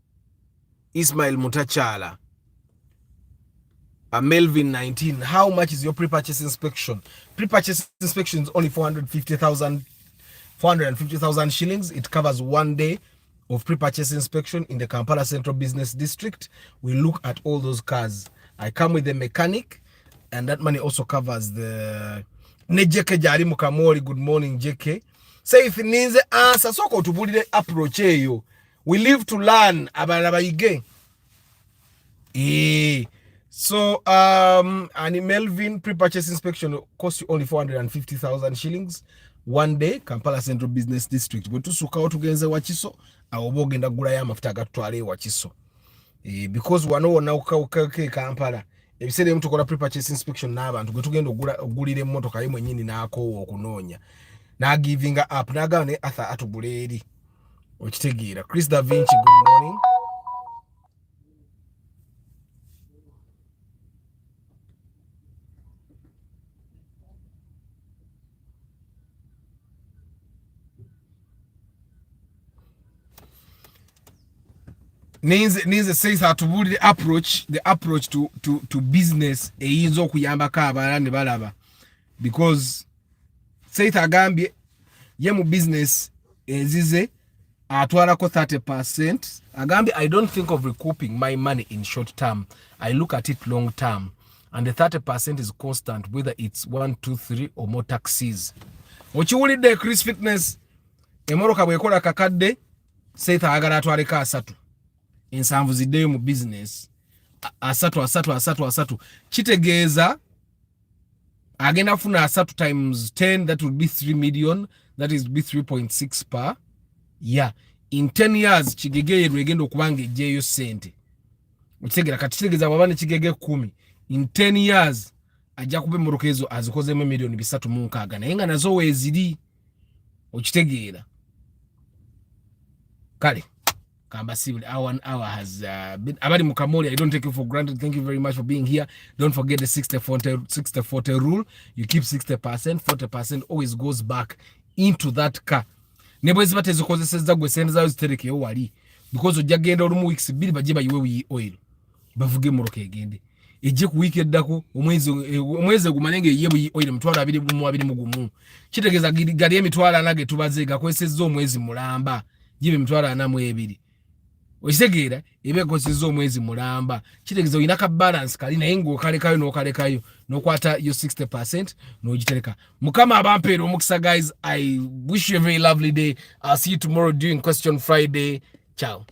Ismail Mutachala, Melvin 19. How much is your pre-purchase inspection? Pre-purchase inspection is only 450,000 shillings. It covers 1 day of pre-purchase inspection in the Kampala Central Business District. We look at all those cars. I come with the mechanic, and that money also covers the Nejeke Jari Mukamori. Good morning, JK. Say if it needs the answer, so go to the approach you. We live to learn about again. So, and Melvin pre-purchase inspection costs you only 450,000 shillings. 1 day, Kampala Central Business District. But to suka out tugenze wachiso, awobogenda gula ya mafuta gatwale wachiso. Because wano na uka Kampala. Ebisere mtu kola pre-purchase inspection na abantu gutugenda ogulire motoka ye mwenyini na ako okunonya. Na giving up na gane atha atubuleri. Okitegira. Chris Da Vinci, good morning. Ninze says how to build the approach to business eyinza okuyambako abalala ne balaba, because says agambye ye mu business ezize atwalako 30%. agambye I don't think of recouping my money in short term, I look at it long term, and the 30% is constant whether it's 1, 2, 3 or more taxis. Okiwulidde Chris Fitness emoroka bwekola kakadde says agala atwaleko asatu ensanvu ziddeyo mu business asatu kitegeeza agenda funa asatu times 10, that would be 3 million, that is be 3.6 per year. In 10 years kigege lwegenda okubanga ejjeeyo sente. Okitegera kati kitegeeza bwaba ne kigege 10 in 10 years ajja kuba emmoroka ezo azikozemu $3 million naye nga nazo weeziri okitegeera kale kamba sibuli our hour has been abali mukamoli. I don't take you for granted. Thank you very much for being here. Don't forget the 60-40 rule. You keep 60%, 40% always goes back into that car. Nebo zibate zikozeseza gwe sente zayo zitereke yo wali because ojja genda olumu weeks 2 baje bayiwe oil bavuge muroke egende ejje ku week eddako omwezi gumanenge ye oil $2,200 mugumu kitegeza gali emitwala nage tubaze gakwesezza omwezi mulamba jibe $4,200 okitegeera ebekozezza omwezi mulamba kitegeza oyina ka balance kali naye ng'okalekayo n'okalekayo n'okwata yo 60% n'ogitereka. Mukama abampeera omukisa guys. I wish you a very lovely day. I'll see you tomorrow doing Question Friday. Ciao.